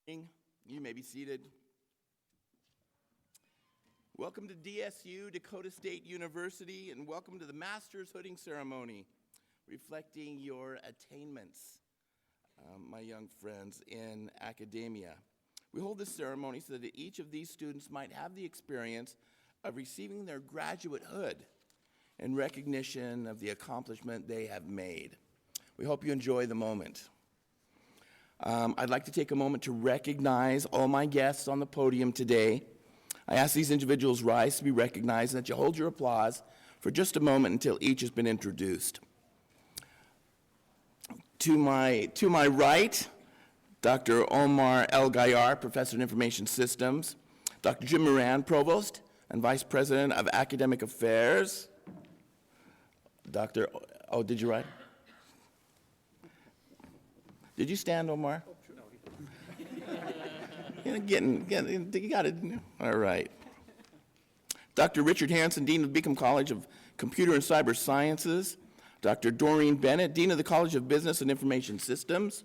You may be seated. Welcome to DSU, Dakota State University, and welcome to the Master's Hooding Ceremony, reflecting your attainments, my young friends, in academia. We hold this ceremony so that each of these students might have the experience of receiving their graduate hood in recognition of the accomplishment they have made. We hope you enjoy the moment. I'd like to take a moment to recognize all my guests on the podium today. I ask these individuals rise to be recognized and that you hold your applause for just a moment until each has been introduced. To my right, Dr. Omar El Gayar, Professor of Information Systems, Dr. Jim Moran, Provost and Vice President of Academic Affairs. Did you write? Did you stand, Omar? You got it. All right. Dr. Richard Hansen, Dean of the Beacom College of Computer and Cyber Sciences. Dr. Doreen Bennett, Dean of the College of Business and Information Systems.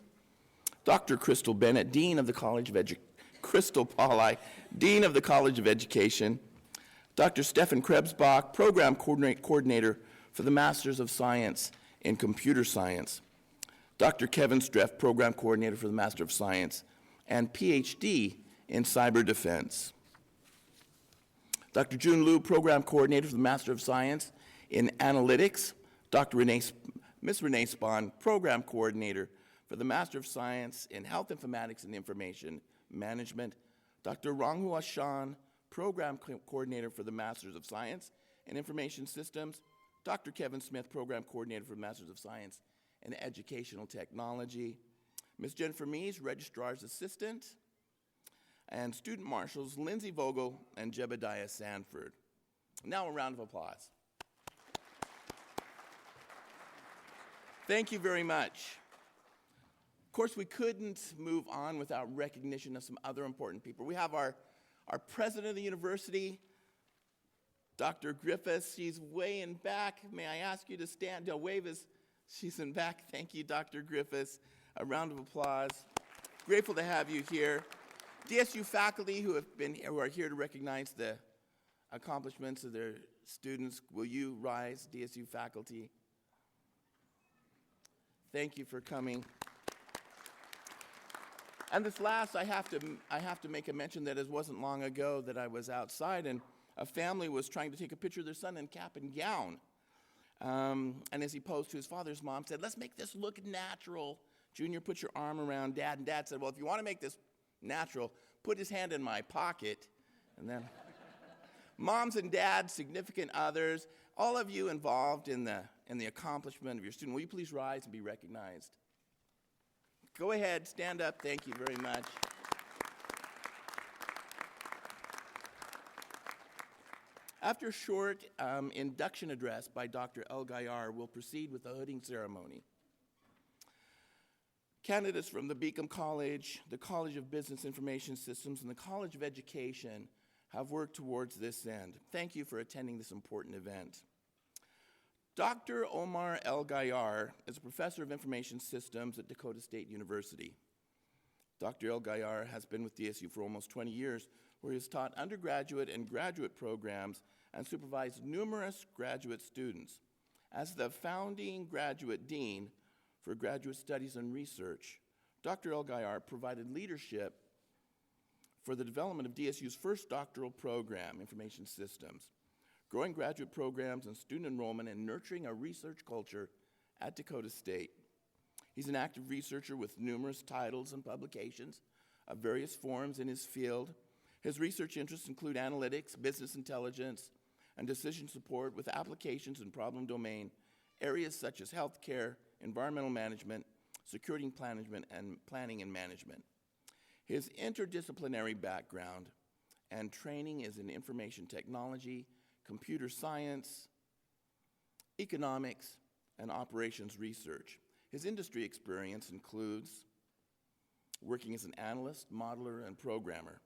Dr. Crystal Bennett, Dean of the College of Crystal Pauli, Dean of the College of Education. Dr. Stefan Krebsbach, Program Coordinator for the Masters of Science in Computer Science. Dr. Kevin Streff, Program Coordinator for the Master of Science and PhD in Cyber Defense. Dr. June Liu, Program Coordinator for the Master of Science in Analytics. Ms. Renee Spahn, Program Coordinator for the Master of Science in Health Informatics and Information Management. Dr. Ranghua Shan, Program Coordinator for the Masters of Science in Information Systems. Dr. Kevin Smith, Program Coordinator for the Masters of Science in Educational Technology. Ms. Jennifer Mees, Registrar's Assistant. And Student Marshals Lindsay Vogel and Jebediah Sanford. Now a round of applause. Thank you very much. Of course, we couldn't move on without recognition of some other important people. We have our president of the university, Dr. Griffiths. She's way in back. May I ask you to stand? She's in back. Thank you, Dr. Griffiths. A round of applause. Grateful to have you here. DSU faculty who are here to recognize the accomplishments of their students. Will you rise, DSU faculty? Thank you for coming. And this last, I have to make a mention that it wasn't long ago that I was outside and a family was trying to take a picture of their son in cap and gown. And as he posed to his father, his mom said, "Let's make this look natural. Junior, put your arm around Dad." And Dad said, "Well, if you want to make this natural, put his hand in my pocket." And then moms and dads, significant others, all of you involved in the accomplishment of your student, will you please rise and be recognized? Go ahead, stand up. Thank you very much. After a short induction address by Dr. El Gayar, we'll proceed with the hooding ceremony. Candidates from the Beacom College, the College of Business Information Systems, and the College of Education have worked towards this end. Thank you for attending this important event. Dr. Omar El Gayar is a professor of information systems at Dakota State University. Dr. El Gayar has been with DSU for almost 20 years, where he has taught undergraduate and graduate programs and supervised numerous graduate students. As the founding graduate dean for graduate studies and research, Dr. El Gayar provided leadership for the development of DSU's first doctoral program, Information Systems, growing graduate programs and student enrollment and nurturing a research culture at Dakota State. He's an active researcher with numerous titles and publications of various forms in his field. His research interests include analytics, business intelligence, and decision support with applications in problem domain areas such as healthcare, environmental management, security planning and management. His interdisciplinary background and training is in information technology, computer science, economics, and operations research. His industry experience includes working as an analyst, modeler, and programmer.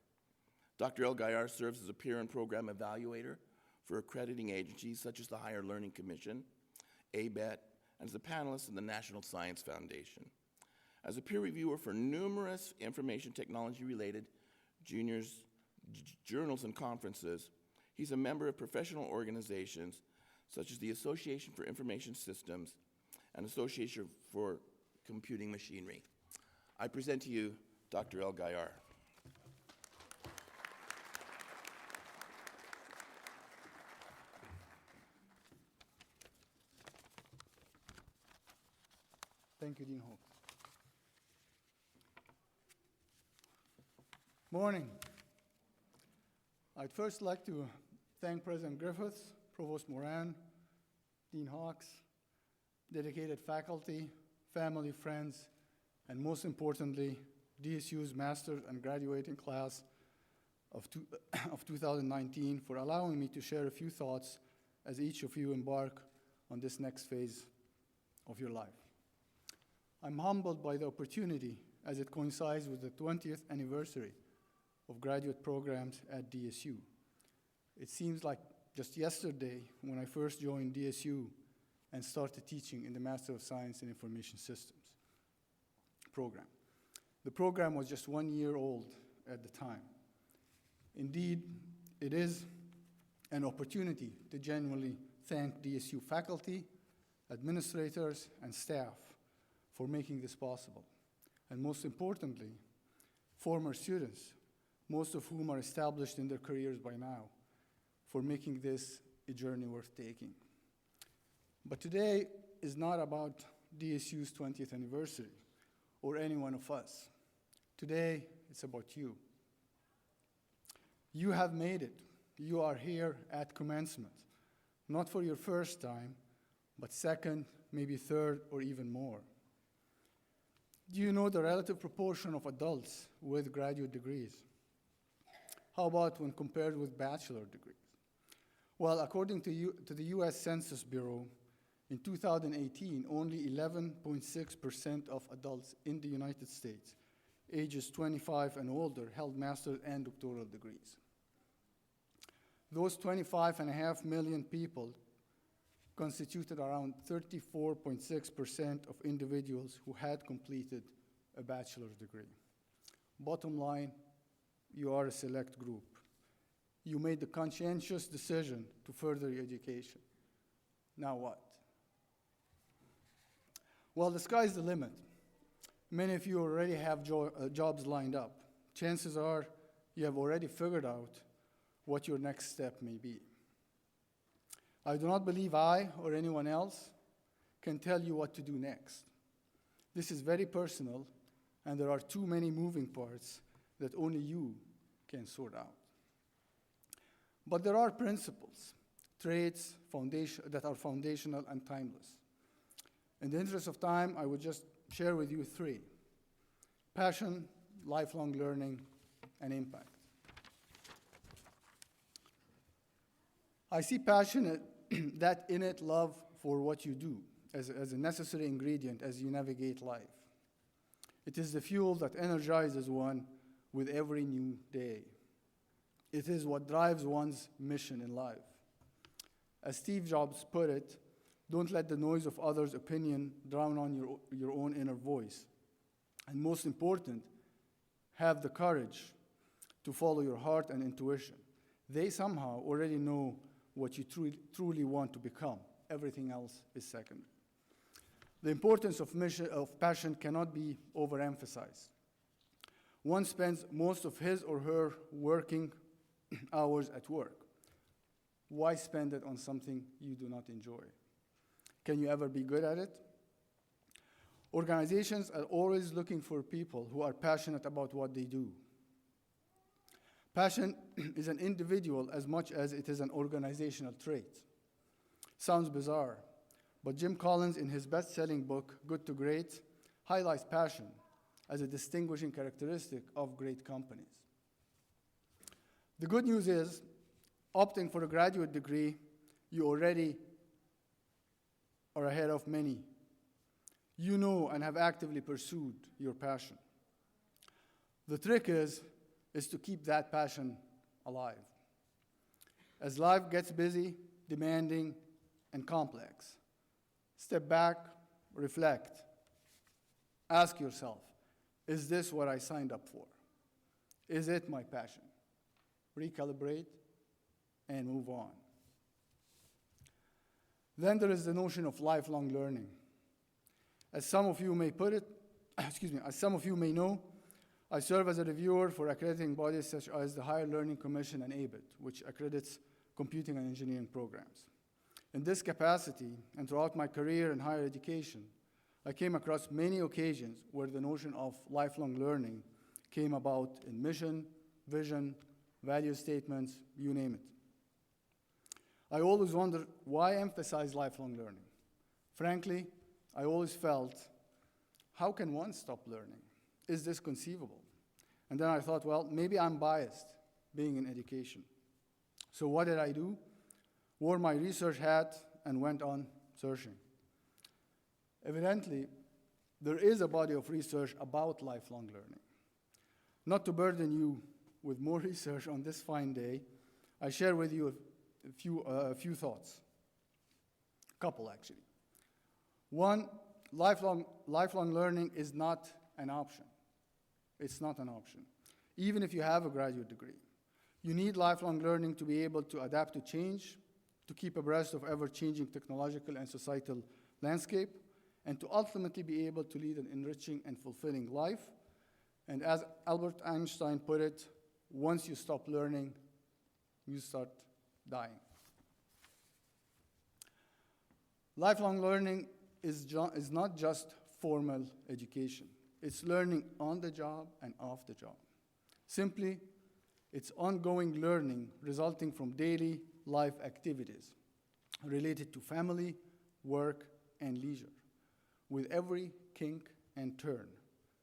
Dr. El Gayar serves as a peer and program evaluator for accrediting agencies such as the Higher Learning Commission, ABET, and as a panelist in the National Science Foundation. As a peer reviewer for numerous information technology-related journals and conferences, he's a member of professional organizations such as the Association for Information Systems and Association for Computing Machinery. I present to you Dr. El Gayar. Thank you, Dean Hawks. Morning. I'd first like to thank President Griffiths, Provost Moran, Dean Hawks, dedicated faculty, family, friends, and most importantly, DSU's master's and graduating class of 2019 for allowing me to share a few thoughts as each of you embark on this next phase of your life. I'm humbled by the opportunity as it coincides with the 20th anniversary of graduate programs at DSU. It seems like just yesterday when I first joined DSU and started teaching in the Master of Science in Information Systems program. The program was just 1 year old at the time. Indeed, it is an opportunity to genuinely thank DSU faculty, administrators, and staff for making this possible. And most importantly, former students, most of whom are established in their careers by now, for making this a journey worth taking. But today is not about DSU's 20th anniversary or any one of us. Today, it's about you. You have made it. You are here at commencement, not for your first time, but second, maybe third, or even more. Do you know the relative proportion of adults with graduate degrees? How about when compared with bachelor degrees? Well, according to the US Census Bureau, in 2018, only 11.6% of adults in the United States, ages 25 and older, held master's and doctoral degrees. Those 25.5 million people constituted around 34.6% of individuals who had completed a bachelor's degree. Bottom line, you are a select group. You made the conscientious decision to further your education. Now what? Well, the sky's the limit. Many of you already have jobs lined up. Chances are you have already figured out what your next step may be. I do not believe I or anyone else can tell you what to do next. This is very personal, and there are too many moving parts that only you can sort out. But there are principles, traits that are foundational and timeless. In the interest of time, I would just share with you three: passion, lifelong learning, and impact. I see passion, that innate love for what you do, as a necessary ingredient as you navigate life. It is the fuel that energizes one with every new day. It is what drives one's mission in life. As Steve Jobs put it, don't let the noise of others' opinion drown on your own inner voice. And most important, have the courage to follow your heart and intuition. They somehow already know what you truly want to become. Everything else is secondary. The importance of passion cannot be overemphasized. One spends most of his or her working hours at work. Why spend it on something you do not enjoy? Can you ever be good at it? Organizations are always looking for people who are passionate about what they do. Passion is an individual as much as it is an organizational trait. Sounds bizarre, but Jim Collins, in his best-selling book, Good to Great, highlights passion as a distinguishing characteristic of great companies. The good news is, opting for a graduate degree, you already are ahead of many. You know and have actively pursued your passion. The trick is to keep that passion alive. As life gets busy, demanding, and complex, step back, reflect, Ask yourself, is this what I signed up for? Is it my passion? Recalibrate and move on. Then there is the notion of lifelong learning. As some of you may put it, as some of you may know, I serve as a reviewer for accrediting bodies such as the Higher Learning Commission and ABIT, which accredits computing and engineering programs. In this capacity, and throughout my career in higher education, I came across many occasions where the notion of lifelong learning came about in mission, vision, value statements, you name it. I always wondered why emphasize lifelong learning. Frankly, I always felt, how can one stop learning? Is this conceivable? And then I thought, well, maybe I'm biased, being in education. So what did I do? Wore my research hat and went on searching. Evidently, there is a body of research about lifelong learning. Not to burden you with more research on this fine day, I share with you a few thoughts. A couple, actually. One, lifelong learning is not an option. It's not an option. Even if you have a graduate degree, you need lifelong learning to be able to adapt to change, to keep abreast of ever-changing technological and societal landscape, and to ultimately be able to lead an enriching and fulfilling life. And as Albert Einstein put it, once you stop learning, you start dying. Lifelong learning is not just formal education. It's learning on the job and off the job. Simply, it's ongoing learning resulting from daily life activities related to family, work, and leisure. With every kink and turn,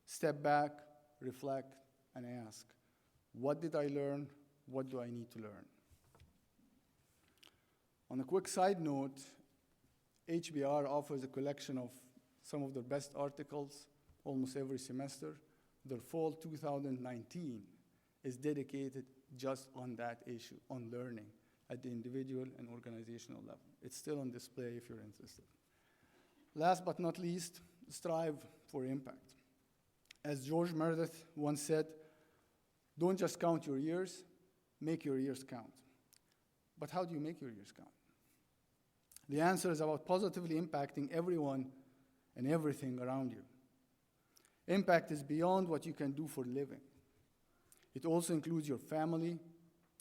step back, reflect, and ask, what did I learn? What do I need to learn? On a quick side note, HBR offers a collection of some of their best articles almost every semester. Their fall 2019 is dedicated just on that issue, on learning at the individual and organizational level. It's still on display if you're interested. Last but not least, strive for impact. As George Meredith once said, don't just count your years, make your years count. But how do you make your years count? The answer is about positively impacting everyone and everything around you. Impact is beyond what you can do for a living. It also includes your family,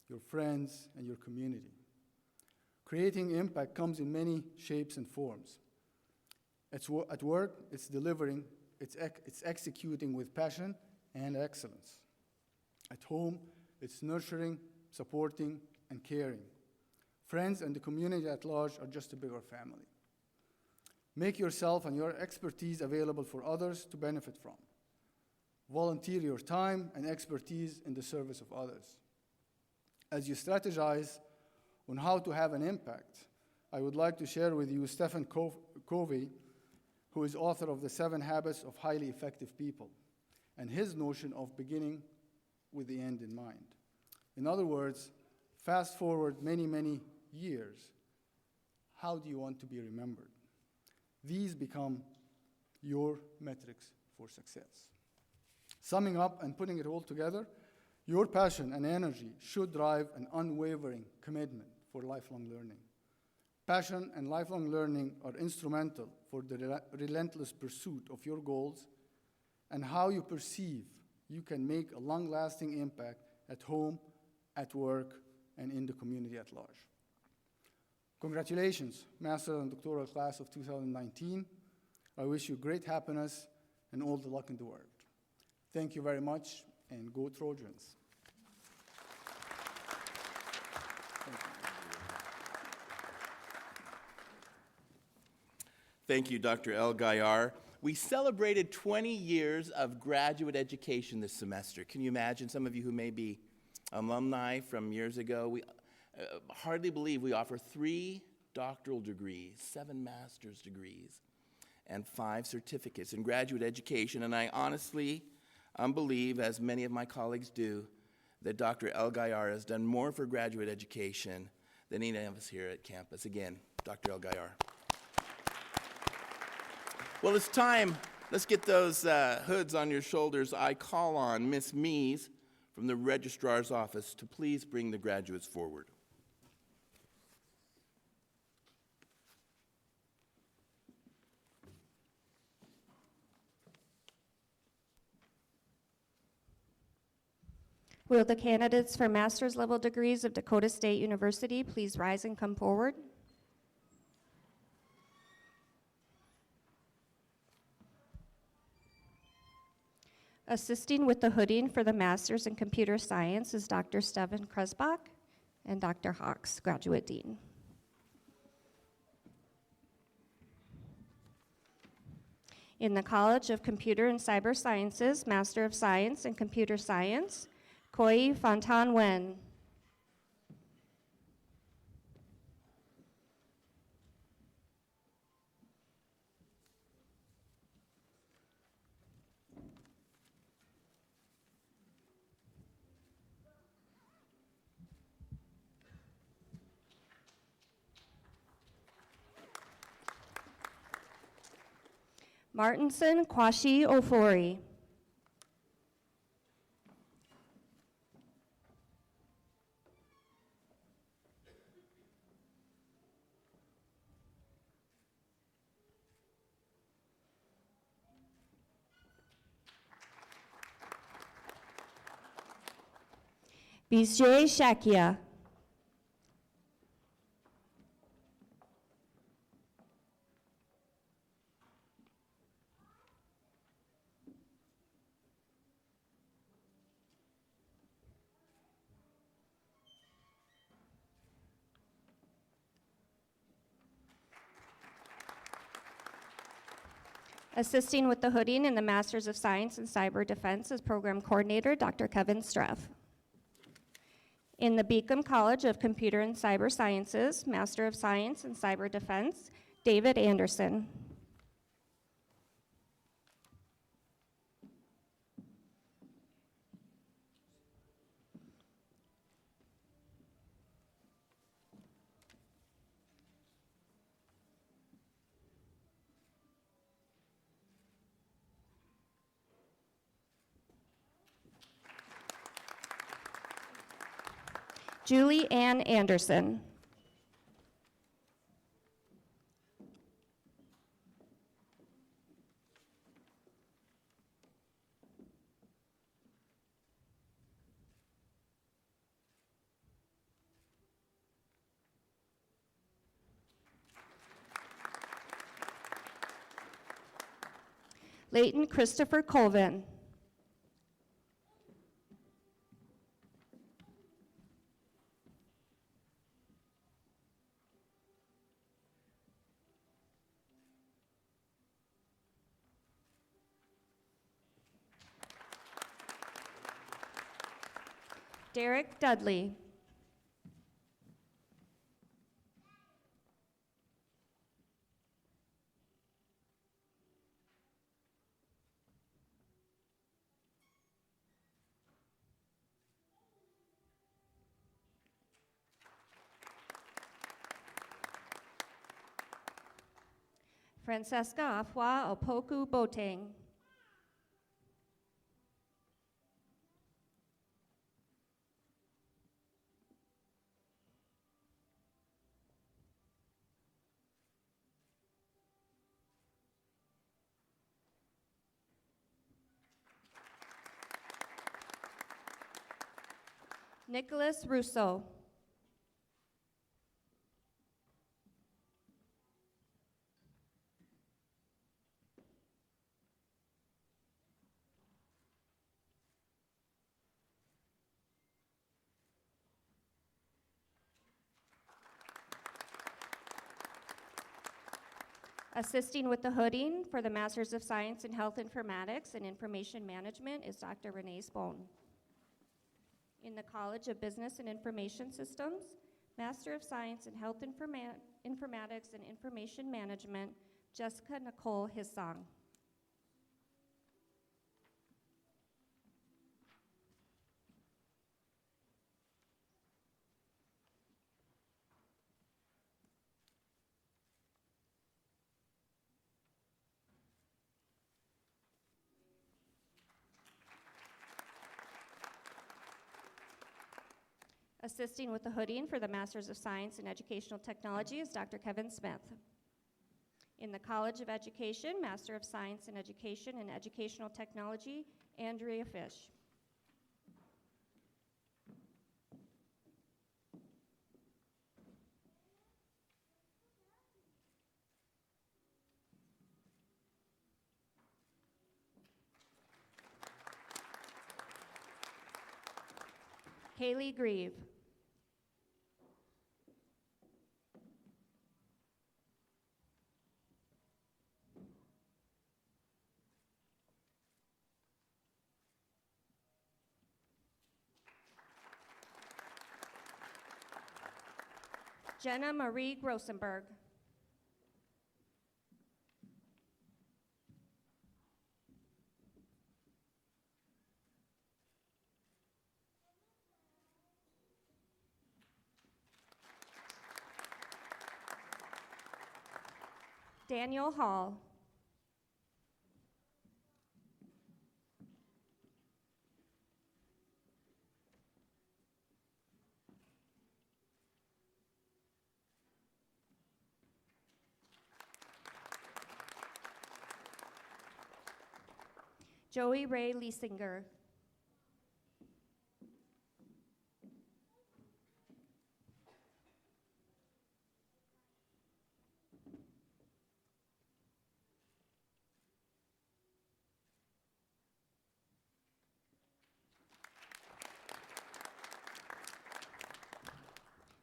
your friends, and your community. Creating impact comes in many shapes and forms. At work, it's delivering, it's executing with passion and excellence. At home, it's nurturing, supporting, and caring. Friends and the community at large are just a bigger family. Make yourself and your expertise available for others to benefit from. Volunteer your time and expertise in the service of others. As you strategize on how to have an impact, I would like to share with you Stephen Covey, who is author of The 7 Habits of Highly Effective People, and his notion of beginning with the end in mind. In other words, fast forward many, many years, how do you want to be remembered? These become your metrics for success. Summing up and putting it all together, your passion and energy should drive an unwavering commitment for lifelong learning. Passion and lifelong learning are instrumental for the relentless pursuit of your goals and how you perceive you can make a long-lasting impact at home, at work, and in the community at large. Congratulations, Master and Doctoral Class of 2019. I wish you great happiness and all the luck in the world. Thank you very much, and go Trojans. Thank you, Dr. El Gayar. We celebrated 20 years of graduate education this semester. Can you imagine, some of you who may be alumni from years ago, we hardly believe we offer 3 doctoral degrees, 7 master's degrees, and 5 certificates in graduate education. And I honestly believe, as many of my colleagues do, that Dr. El Gayar has done more for graduate education than any of us here at campus. Again, Dr. El Gayar. Well, it's time Let's get those hoods on your shoulders. I call on Miss Mees from the Registrar's Office to please bring the graduates forward. Will the candidates for master's level degrees of Dakota State University please rise and come forward? Assisting with the hooding for the master's in computer science is Dr. Steven Kresbach and Dr. Hawks, graduate dean. In the College of Computer and Cyber Sciences, Master of Science in Computer Science, Koi Fantan Wen. Martinson Kwashi Ofori. Bisjay Shakia. Assisting with the hooding in the Masters of Science in Cyber Defense is Program Coordinator, Dr. Kevin Streff. In the Beacom College of Computer and Cyber Sciences, Master of Science in Cyber Defense, David Anderson. Julie Ann Anderson. Leighton Christopher Colvin. Derek Dudley. Francesca Afua Opoku Boteng. Nicholas Russo. Assisting with the hooding for the Masters of Science in Health Informatics and Information Management is Dr. Renee Spohn. In the College of Business and Information Systems, Master of Science in Health Informatics and Information Management, Jessica Nicole Hissong. Assisting with the hooding for the Masters of Science in Educational Technology is Dr. Kevin Smith. In the College of Education, Master of Science in Education and Educational Technology, Andrea Fish. Haley Grieve. Jenna Marie Grossenberg. Daniel Hall. Joey Ray Liesinger.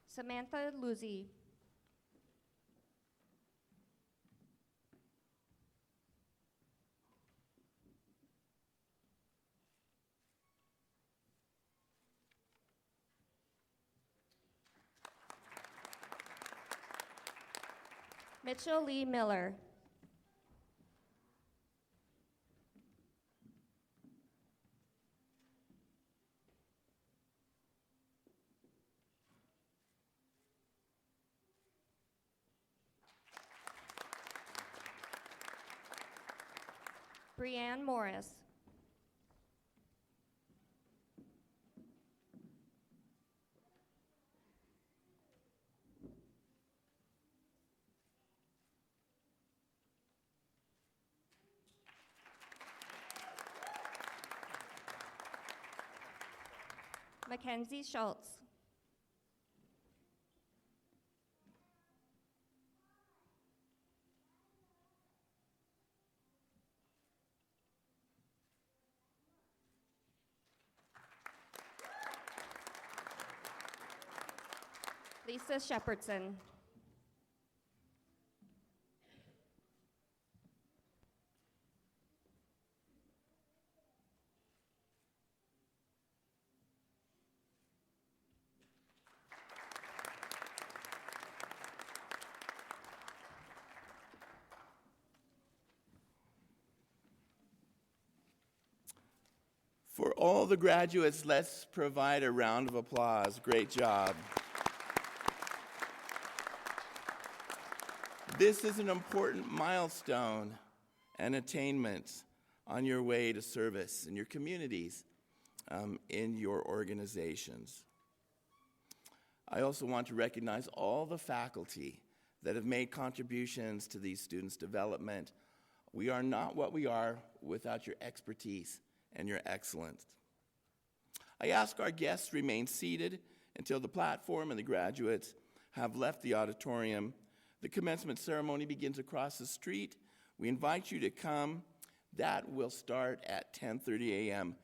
Samantha Luzzi. Mitchell Lee Miller. Brianne Morris. Mackenzie Schultz. Lisa Shepherdson. For all the graduates, let's provide a round of applause. Great job. This is an important milestone and attainment on your way to service in your communities, in your organizations. I also want to recognize all the faculty that have made contributions to these students' development. We are not what we are without your expertise and your excellence. I ask our guests to remain seated until the platform and the graduates have left the auditorium. The commencement ceremony begins across the street. We invite you to come. That will start at 10:30 a.m.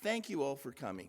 Thank you all for coming.